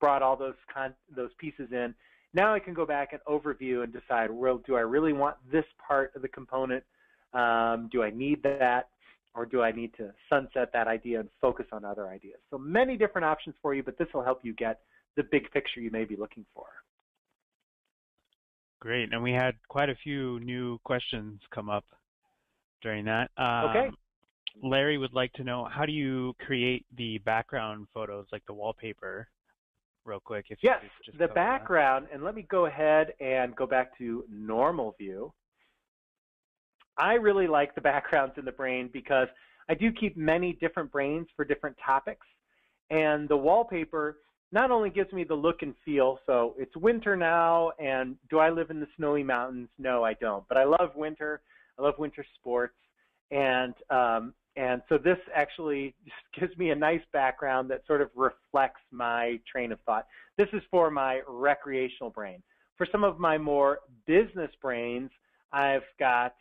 brought all those pieces in, now I can go back and overview and decide, well, do I really want this part of the component? Do I need that? Or do I need to sunset that idea and focus on other ideas? So many different options for you, but this will help you get the big picture you may be looking for. Great, and we had quite a few new questions come up during that. Okay. Larry would like to know, how do you create the background photos, like the wallpaper, real quick? If yes, you could just the background, and let me go ahead and go back to normal view. I really like the backgrounds in the brain because I do keep many different brains for different topics. And the wallpaper not only gives me the look and feel, so it's winter now, and do I live in the snowy mountains? No, I don't. But I love winter. I love winter sports. And so this actually just gives me a nice background that sort of reflects my train of thought. This is for my recreational brain. For some of my more business brains, I've got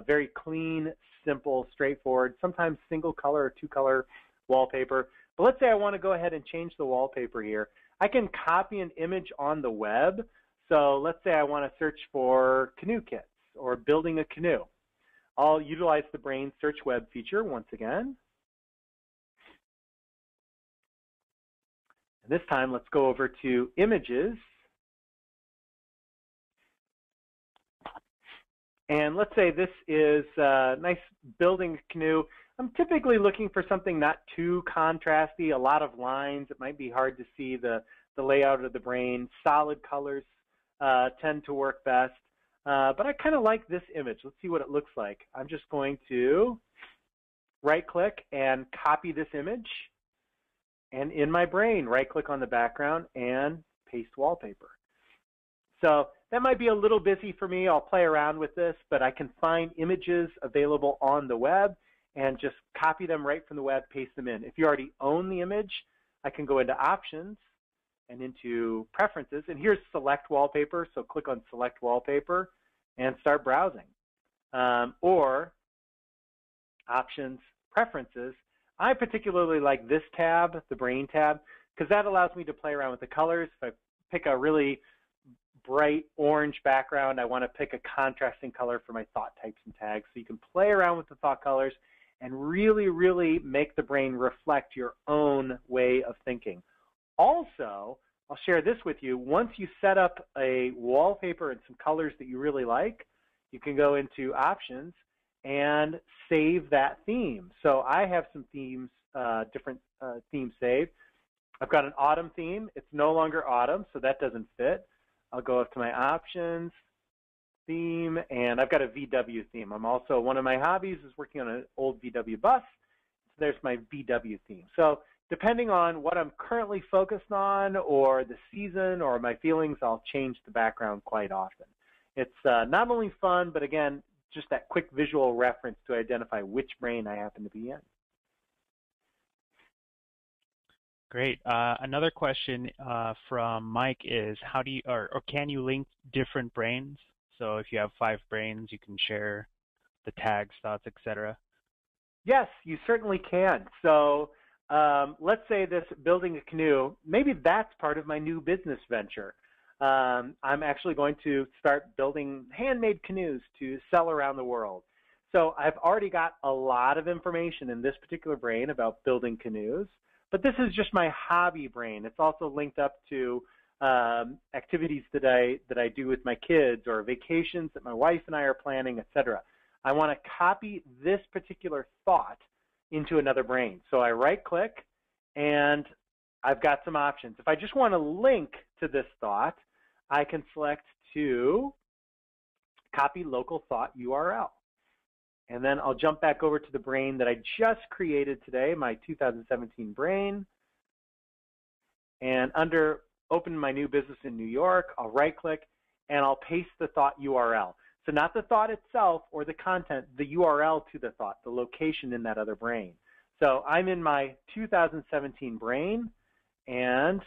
very clean, simple, straightforward, sometimes single color or two color wallpaper. But let's say I want to go ahead and change the wallpaper here. I can copy an image on the web. So let's say I want to search for canoe kits or building a canoe. I'll utilize the Brain Search Web feature once again. And this time, let's go over to Images. And let's say this is a nice building canoe. I'm typically looking for something not too contrasty, a lot of lines. It might be hard to see the layout of the brain. Solid colors tend to work best. But I kind of like this image. Let's see what it looks like. I'm just going to right-click and copy this image. And in my brain, right-click on the background and paste wallpaper. So that might be a little busy for me. I'll play around with this, but I can find images available on the web and just copy them right from the web, paste them in. If you already own the image, I can go into Options and into Preferences. And here's Select Wallpaper, so click on Select Wallpaper and start browsing. Or Options, Preferences. I particularly like this tab, the Brain tab, because that allows me to play around with the colors. If I pick a really bright orange background, I want to pick a contrasting color for my thought types and tags. So you can play around with the thought colors and really, really make the brain reflect your own way of thinking. Also, I'll share this with you. Once you set up a wallpaper and some colors that you really like, you can go into Options and save that theme. So I have some themes, different themes saved. I've got an autumn theme. It's no longer autumn, so that doesn't fit. I'll go up to my options, theme, and I've got a VW theme. I'm also, one of my hobbies is working on an old VW bus. So there's my VW theme. So depending on what I'm currently focused on or the season or my feelings, I'll change the background quite often. It's not only fun, but again, just that quick visual reference to identify which brain I happen to be in. Great. Another question from Mike is, how do you, or can you link different brains? So if you have 5 brains, you can share the tags, thoughts, etc. Yes, you certainly can. So let's say this building a canoe, maybe that's part of my new business venture. I'm actually going to start building handmade canoes to sell around the world. So I've already got a lot of information in this particular brain about building canoes, but this is just my hobby brain. It's also linked up to activities that I do with my kids or vacations that my wife and I are planning, etc. I want to copy this particular thought into another brain. So I right-click, and I've got some options. If I just want to link to this thought, I can select to copy local thought URL. And then I'll jump back over to the brain that I just created today, my 2017 brain. And under Open My New Business in New York, I'll right-click, and I'll paste the thought URL. So not the thought itself or the content, the URL to the thought, the location in that other brain. So I'm in my 2017 brain, and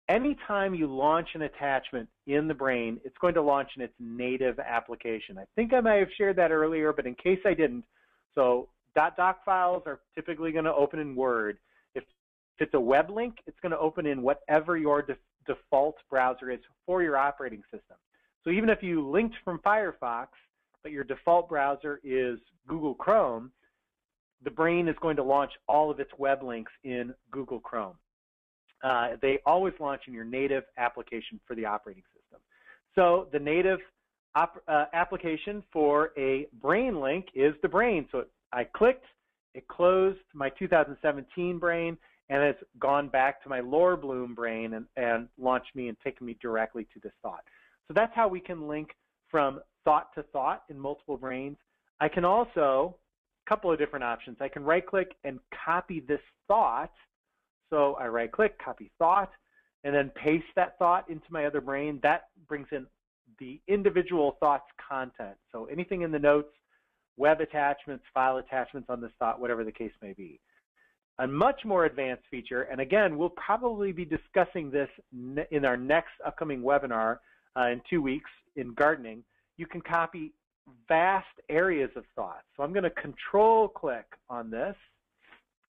anytime you launch an attachment in the brain, it's going to launch in its native application. I think I might have shared that earlier, but in case I didn't, so .doc files are typically going to open in Word. If it's a web link, it's going to open in whatever your default browser is for your operating system. So even if you linked from Firefox, but your default browser is Google Chrome, the brain is going to launch all of its web links in Google Chrome. They always launch in your native application for the operating system. So the native application for a brain link is the brain. So I clicked, it closed my 2017 brain, and it's gone back to my Lore Bloom brain and launched me and taken me directly to this thought. So that's how we can link from thought to thought in multiple brains. I can also, a couple of different options. I can right-click and copy this thought. So I right-click, copy thought, and then paste that thought into my other brain. That brings in the individual thought's content. So anything in the notes, web attachments, file attachments on this thought, whatever the case may be. A much more advanced feature, and again, we'll probably be discussing this in our next upcoming webinar in 2 weeks in gardening. You can copy vast areas of thought. So I'm going to control-click on this,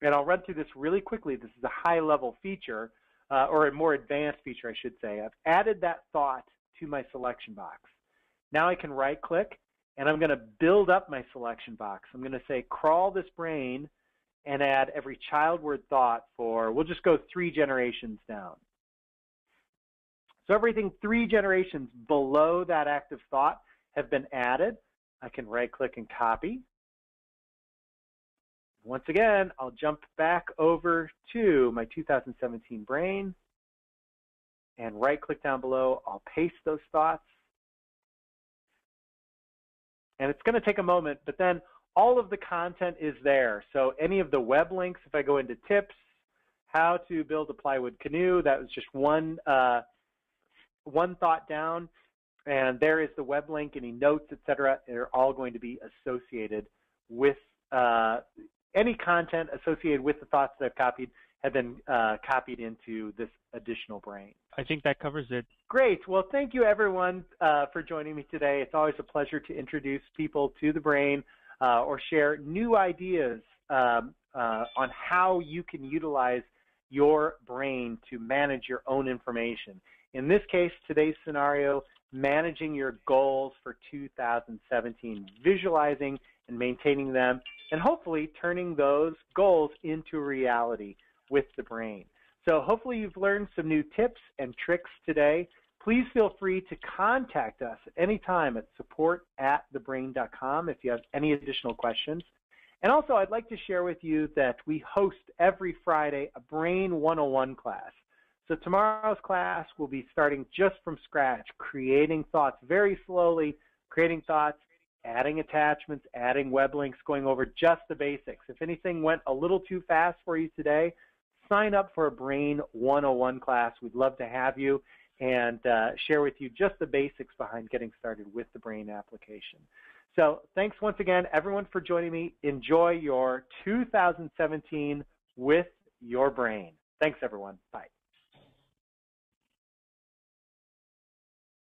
and I'll run through this really quickly. This is a high-level feature, or a more advanced feature, I should say. I've added that thought to my selection box. Now I can right-click, and I'm going to build up my selection box. I'm going to say crawl this brain and add every child word thought for, we'll just go 3 generations down. So everything 3 generations below that active thought have been added. I can right-click and copy. Once again, I'll jump back over to my 2017 brain and right-click down below. I'll paste those thoughts. And it's going to take a moment, but then all of the content is there. So any of the web links, if I go into tips, how to build a plywood canoe, that was just one thought down. And there is the web link, any notes, etc. They're all going to be associated with any content associated with the thoughts that I've copied have been copied into this additional brain. I think that covers it. Great. Well, thank you, everyone, for joining me today. It's always a pleasure to introduce people to the brain or share new ideas on how you can utilize your brain to manage your own information. In this case, today's scenario, managing your goals for 2017, visualizing and maintaining them, and hopefully turning those goals into reality with the brain. So hopefully you've learned some new tips and tricks today. Please feel free to contact us at any time at support@thebrain.com if you have any additional questions. And also, I'd like to share with you that we host every Friday a Brain 101 class. So tomorrow's class will be starting just from scratch, creating thoughts very slowly, creating thoughts, adding attachments, adding web links, going over just the basics. If anything went a little too fast for you today, sign up for a Brain 101 class. We'd love to have you and share with you just the basics behind getting started with the Brain application. So thanks once again, everyone, for joining me. Enjoy your 2017 with your brain. Thanks, everyone. Bye.